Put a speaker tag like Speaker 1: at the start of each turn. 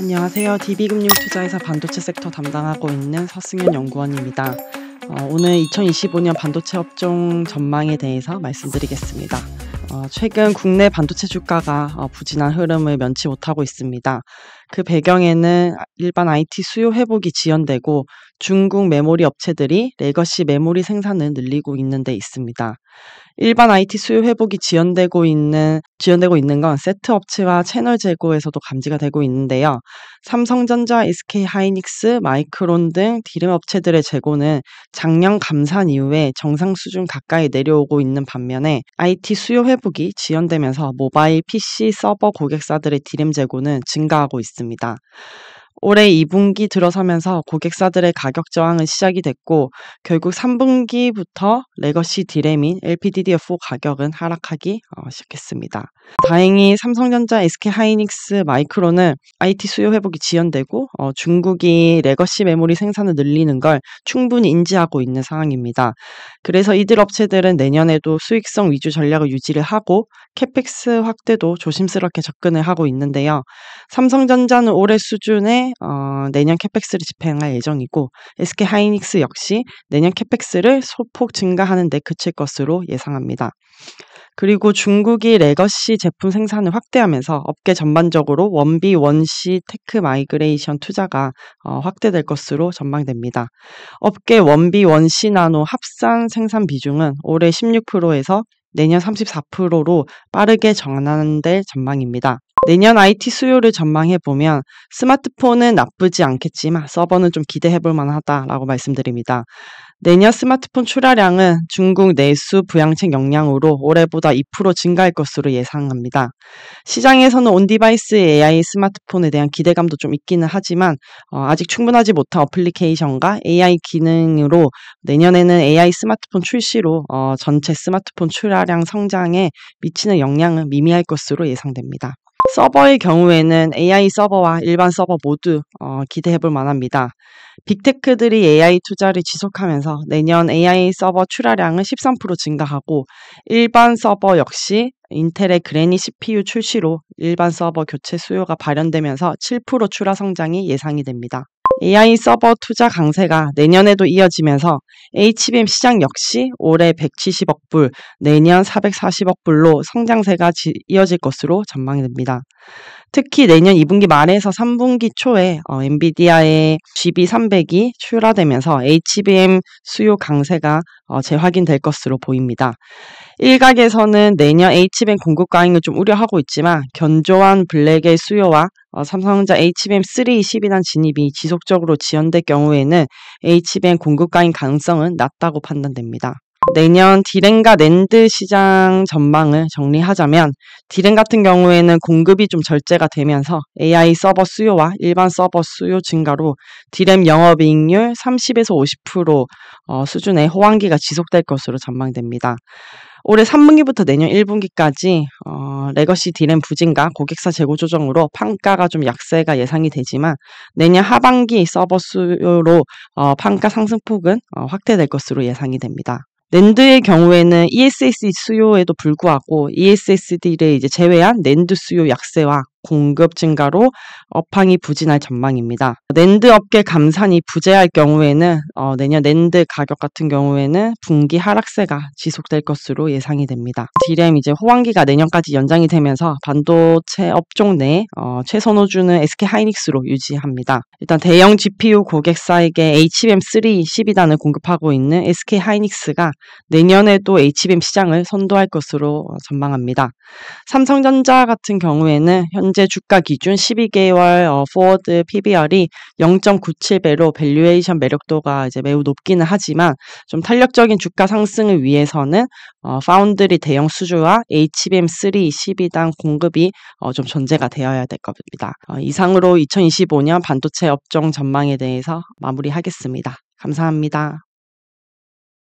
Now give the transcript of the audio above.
Speaker 1: 안녕하세요. DB금융투자에서 반도체 섹터 담당하고 있는 서승현 연구원입니다. 오늘 2025년 반도체 업종 전망에 대해서 말씀드리겠습니다. 최근 국내 반도체 주가가 부진한 흐름을 면치 못하고 있습니다. 그 배경에는 일반 IT 수요 회복이 지연되고 중국 메모리 업체들이 레거시 메모리 생산을 늘리고 있는 데 있습니다. 일반 IT 수요 회복이 지연되고 있는 건 세트 업체와 채널 재고에서도 감지가 되고 있는데요. 삼성전자, SK 하이닉스, 마이크론 등 디램 업체들의 재고는 작년 감산 이후에 정상 수준 가까이 내려오고 있는 반면에 IT 수요 회복이 지연되면서 모바일 PC 서버 고객사들의 디램 재고는 증가하고 있습니다. 올해 2분기 들어서면서 고객사들의 가격 저항은 시작이 됐고 결국 3분기부터 레거시 디램인 LPDDR4 가격은 하락하기 시작했습니다. 다행히 삼성전자, SK 하이닉스, 마이크론은 IT 수요 회복이 지연되고 중국이 레거시 메모리 생산을 늘리는 걸 충분히 인지하고 있는 상황입니다. 그래서 이들 업체들은 내년에도 수익성 위주 전략을 유지를 하고 캐펙스 확대도 조심스럽게 접근을 하고 있는데요. 삼성전자는 올해 수준의 내년 캐펙스를 집행할 예정이고 SK 하이닉스 역시 내년 캐펙스를 소폭 증가하는 데 그칠 것으로 예상합니다. 그리고 중국이 레거시 제품 생산을 확대하면서 업계 전반적으로 원비 원시 테크 마이그레이션 투자가 확대될 것으로 전망됩니다. 업계 원비 원시 나노 합산 생산 비중은 올해 16%에서 내년 34%로 빠르게 전환될 전망입니다. 내년 IT 수요를 전망해보면 스마트폰은 나쁘지 않겠지만 서버는 좀 기대해볼 만하다라고 말씀드립니다. 내년 스마트폰 출하량은 중국 내수 부양책 영향으로 올해보다 2% 증가할 것으로 예상합니다. 시장에서는 온디바이스 AI 스마트폰에 대한 기대감도 좀 있기는 하지만 아직 충분하지 못한 어플리케이션과 AI 기능으로 내년에는 AI 스마트폰 출시로 전체 스마트폰 출하량 성장에 미치는 영향은 미미할 것으로 예상됩니다. 서버의 경우에는 AI 서버와 일반 서버 모두 기대해볼 만합니다. 빅테크들이 AI 투자를 지속하면서 내년 AI 서버 출하량은 13% 증가하고 일반 서버 역시 인텔의 그래니 CPU 출시로 일반 서버 교체 수요가 발현되면서 7% 출하 성장이 예상이 됩니다. AI 서버 투자 강세가 내년에도 이어지면서 HBM 시장 역시 올해 170억 불, 내년 440억 불로 성장세가 이어질 것으로 전망됩니다. 특히 내년 2분기 말에서 3분기 초에 엔비디아의 GB300이 출하되면서 HBM 수요 강세가 재확인될 것으로 보입니다. 일각에서는 내년 HBM 공급 과잉을 좀 우려하고 있지만 견조한 블랙의 수요와 삼성전자 HBM3 12단 진입이 지속적으로 지연될 경우에는 HBM 공급 과잉 가능성은 낮다고 판단됩니다. 내년 디램과 낸드 시장 전망을 정리하자면 디램 같은 경우에는 공급이 좀 절제가 되면서 AI 서버 수요와 일반 서버 수요 증가로 디램 영업이익률 30에서 50% 수준의 호황기가 지속될 것으로 전망됩니다. 올해 3분기부터 내년 1분기까지 레거시 디램 부진과 고객사 재고 조정으로 판가가 좀 약세가 예상이 되지만 내년 하반기 서버 수요로 판가 상승폭은 확대될 것으로 예상이 됩니다. 낸드의 경우에는 ESSD 수요에도 불구하고 ESSD를 제외한 낸드 수요 약세와 공급 증가로 업황이 부진할 전망입니다. 낸드 업계 감산이 부재할 경우에는 내년 낸드 가격 같은 경우에는 분기 하락세가 지속될 것으로 예상이 됩니다. 디램 호황기가 내년까지 연장이 되면서 반도체 업종 내 최선호주는 SK 하이닉스로 유지합니다. 일단 대형 GPU 고객사에게 HBM3 12단을 공급하고 있는 SK 하이닉스가 내년에도 HBM 시장을 선도할 것으로 전망합니다. 삼성전자 같은 경우에는 현재 주가 기준 12개월 포워드 PBR이 0.97배로 밸류에이션 매력도가 매우 높기는 하지만 좀 탄력적인 주가 상승을 위해서는 파운드리 대형 수주와 HBM3 12단 공급이 좀 존재가 되어야 될 겁니다. 이상으로 2025년 반도체 업종 전망에 대해서 마무리하겠습니다. 감사합니다.